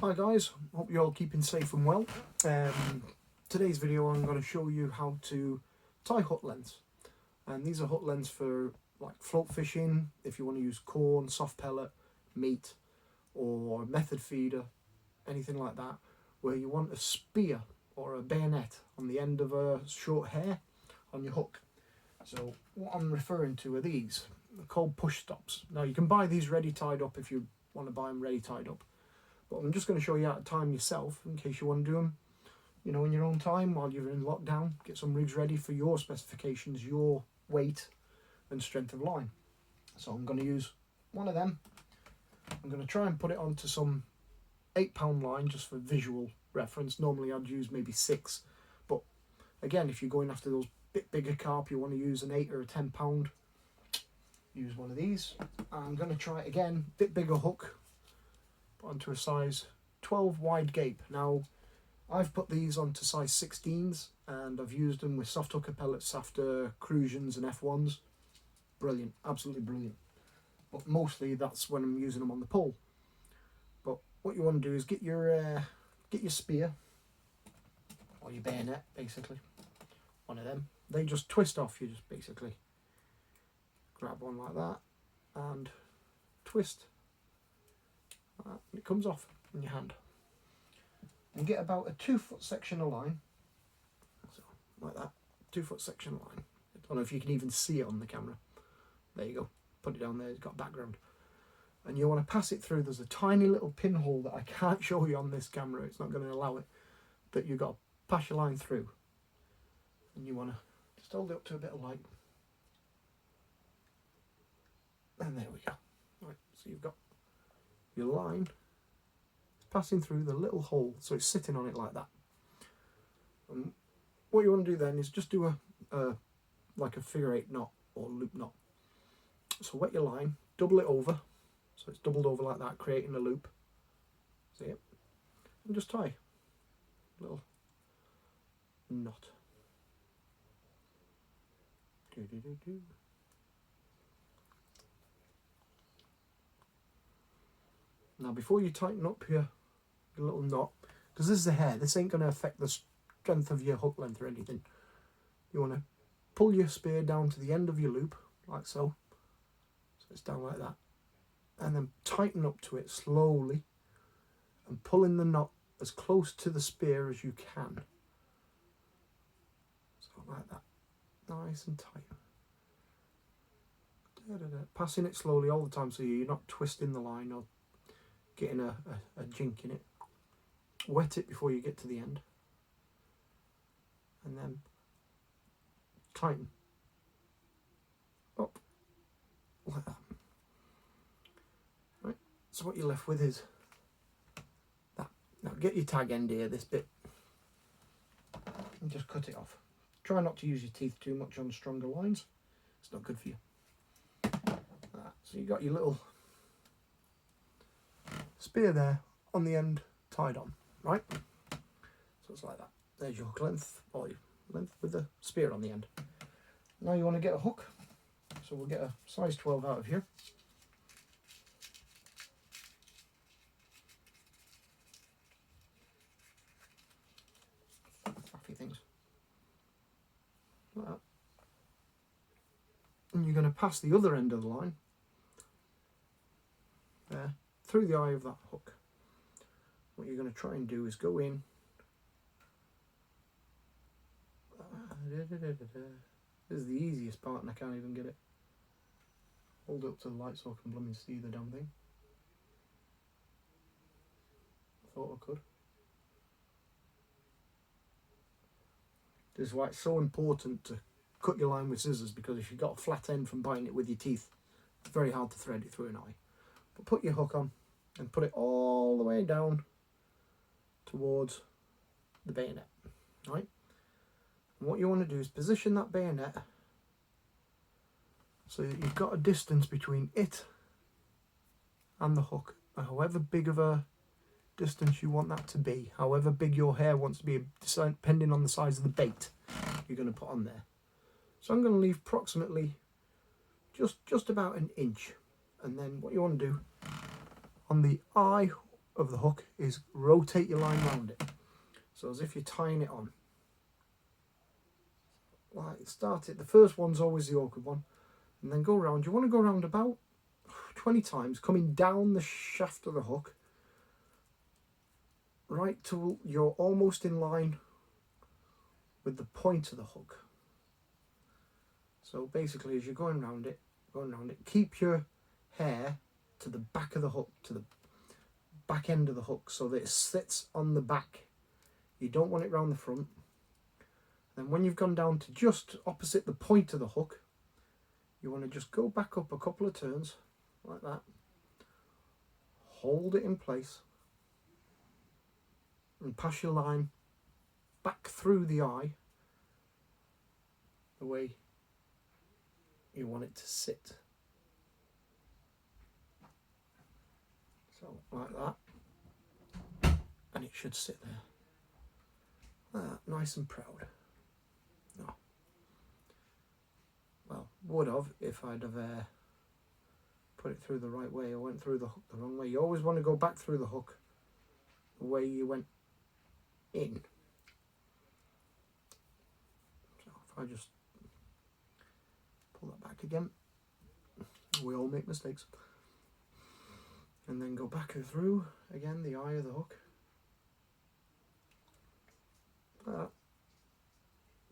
Hi guys, hope you're all keeping safe and well. Today's video I'm going to show you how to tie hook lengths, and these are hook lengths for like float fishing, if you want to use corn, soft pellet, meat or method feeder, anything like that, where you want a spear or a bayonet on the end of a short hair on your hook. So what I'm referring to are these. They're called push stops. Now you can buy these ready tied up if you want to buy them ready tied up. But I'm just going to show you how to time them yourself in case you want to do them, you know, in your own time while you're in lockdown. Get some rigs ready for your specifications, your weight and strength of line. So I'm going to use one of them. I'm going to try and put it onto some 8-pound line just for visual reference. Normally I'd use maybe 6, but again, if you're going after those bit bigger carp, you want to use an 8 or a 10-pound, use one of these. I'm going to try it again, bit bigger hook, onto a size 12 wide gape. Now I've put these onto size 16s and I've used them with soft hooker pellets after Crucians and F1s. Brilliant, absolutely brilliant. But mostly that's when I'm using them on the pole. But what you want to do is get your spear or your bayonet, basically, one of them. They just twist off. You just basically grab one like that and twist. And it comes off in your hand. And get about a 2-foot section of line, so like that, 2-foot section of line. I don't know if you can even see it on the camera. There you go. Put it down there. It's got background. And you want to pass it through. There's a tiny little pinhole that I can't show you on this camera. It's not going to allow it. That you've got to pass your line through. And you want to just hold it up to a bit of light. And there we go. Right, so you've got your line passing through the little hole, so it's sitting on it like that. And what you want to do then is just do a like a figure 8 knot or loop knot. So wet your line, double it over, so it's doubled over like that, creating a loop. See it? And just tie a little knot. Now before you tighten up your little knot, because this is a hair, this ain't going to affect the strength of your hook length or anything. You want to pull your spear down to the end of your loop, like so. So it's down like that. And then tighten up to it slowly and pull in the knot as close to the spear as you can. So like that. Nice and tight. Passing it slowly all the time so you're not twisting the line or getting a jink in it. Wet it before you get to the end. And then tighten up like that. Right, so what you're left with is that. Now get your tag end here, this bit, and just cut it off. Try not to use your teeth too much on stronger lines. It's not good for you. So you got your little spear there on the end tied on, right? So it's like that. There's your hook length, or your length with the spear on the end. Now you want to get a hook, so we'll get a size 12 out of here. Fluffy things. Like that. And you're going to pass the other end of the line there through the eye of that hook. What you're going to try and do is go in. This is the easiest part and I can't even get it. Hold it up to the light so I can blooming see the damn thing. I thought I could. This is why it's so important to cut your line with scissors, because if you've got a flat end from biting it with your teeth, it's very hard to thread it through an eye. But put your hook on and put it all the way down towards the bayonet, right? And what you want to do is position that bayonet so that you've got a distance between it and the hook, however big of a distance you want that to be, however big your hair wants to be, depending on the size of the bait you're going to put on there. So I'm going to leave approximately just about an inch, and then what you want to do on the eye of the hook is rotate your line around it. So as if you're tying it on. Like, start it. The first one's always the awkward one. And then go around. You want to go around about 20 times, coming down the shaft of the hook, right till you're almost in line with the point of the hook. So basically, as you're going around it, keep your hair to the back of the hook, to the back end of the hook, so that it sits on the back. You don't want it round the front. Then when you've gone down to just opposite the point of the hook, you want to just go back up a couple of turns, like that. Hold it in place. And pass your line back through the eye, the way you want it to sit. So, like that. And it should sit there. Nice and proud. Oh. Well, would have if I'd have put it through the right way. I went through the hook the wrong way. You always want to go back through the hook the way you went in. So if I just pull that back again, we all make mistakes. And then go back and through again the eye of the hook.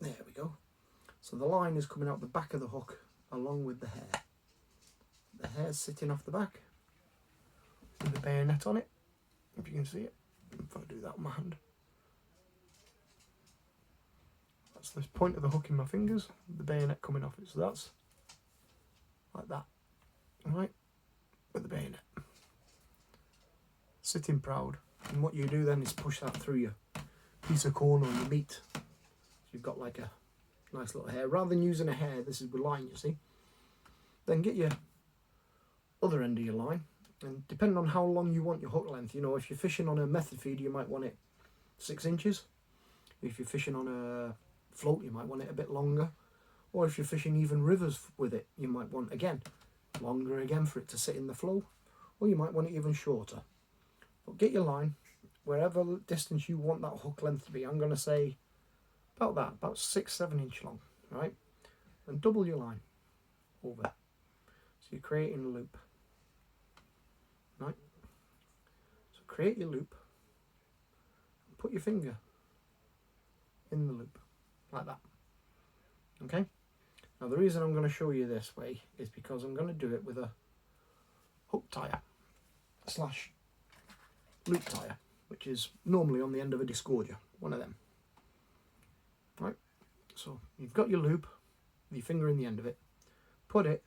There we go. So the line is coming out the back of the hook along with the hair. The hair's sitting off the back with the bayonet on it, if you can see it. If I do that on my hand. That's the point of the hook in my fingers, the bayonet coming off it. So that's like that. Alright? With the bayonet. Sitting proud. And what you do then is push that through your piece of corn or your meat. So you've got like a nice little hair. Rather than using a hair, this is with line, you see. Then get your other end of your line. And depending on how long you want your hook length, you know, if you're fishing on a method feeder, you might want it 6 inches. If you're fishing on a float, you might want it a bit longer. Or if you're fishing even rivers with it, you might want, again, longer again for it to sit in the flow. Or you might want it even shorter. But get your line, wherever distance you want that hook length to be. I'm going to say about that, about 6-7 inch long, right? And double your line over. So you're creating a loop, right? So create your loop, and put your finger in the loop, like that. Okay? Now the reason I'm going to show you this way is because I'm going to do it with a hook tire / loop tire, which is normally on the end of a discordia, one of them. Right, so you've got your loop, with your finger in the end of it, put it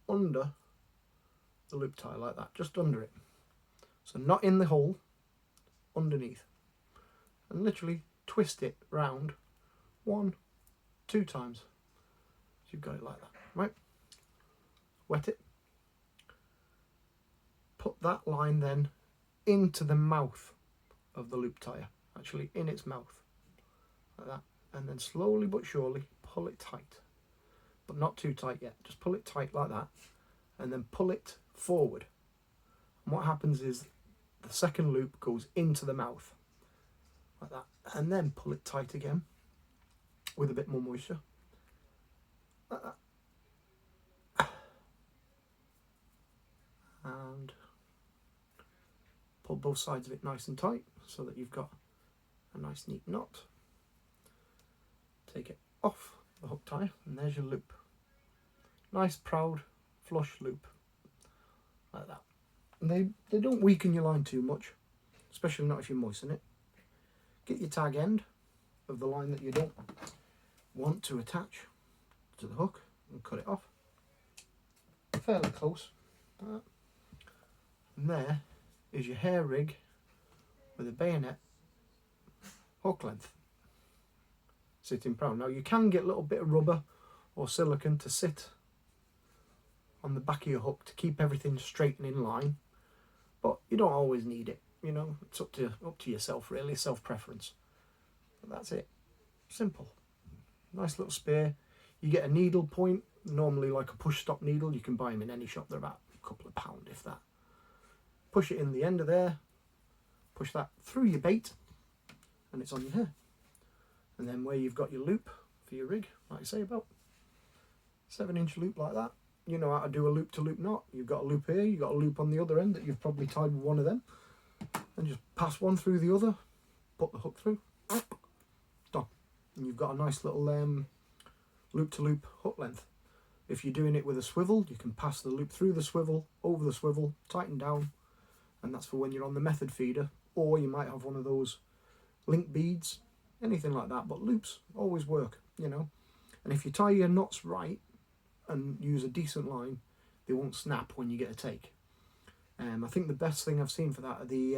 under the loop tire like that, just under it. So not in the hole, underneath. And literally twist it round 1-2 times. So you've got it like that, right? Wet it. Put that line then into the mouth of the loop tire, actually in its mouth, like that. And then slowly but surely pull it tight, but not too tight yet. Just pull it tight like that, and then pull it forward. And what happens is the second loop goes into the mouth, like that, and then pull it tight again with a bit more moisture, like that. And pull both sides of it nice and tight so that you've got a nice neat knot. Take it off the hook tie, and there's your loop. Nice, proud, flush loop, like that. And they don't weaken your line too much, especially not if you moisten it. Get your tag end of the line that you don't want to attach to the hook and cut it off. Fairly close. And there is your hair rig with a bayonet hook length. Sitting proud. Now you can get a little bit of rubber or silicone to sit on the back of your hook to keep everything straight and in line, but you don't always need it. You know, it's up to yourself really, self preference. But that's it. Simple. Nice little spear. You get a needle point, normally like a push stop needle. You can buy them in any shop. They're about a couple of £2, if that. Push it in the end of there, push that through your bait and it's on your hair. And then where you've got your loop for your rig, like I say, about 7-inch loop like that. You know how to do a loop to loop knot. You've got a loop here, you've got a loop on the other end that you've probably tied with one of them. And just pass one through the other, put the hook through, done. And you've got a nice little loop to loop hook length. If you're doing it with a swivel, you can pass the loop through the swivel, over the swivel, tighten down, and that's for when you're on the method feeder. Or you might have one of those link beads, anything like that, but loops always work, you know. And if you tie your knots right and use a decent line, they won't snap when you get a take. I think the best thing I've seen for that are the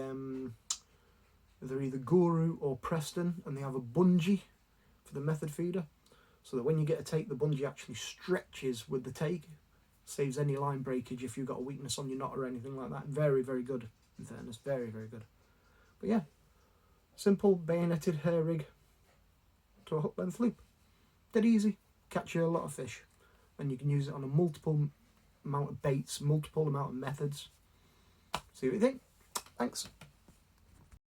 they're either Guru or Preston, and they have a bungee for the method feeder, so that when you get a take, the bungee actually stretches with the take, saves any line breakage if you've got a weakness on your knot or anything like that. Very, very good, in fairness, very, very good. But yeah, simple bayoneted hair rig to a hook length loop. Dead easy, catch you a lot of fish, and you can use it on a multiple amount of baits, multiple amount of methods. See what you think. Thanks.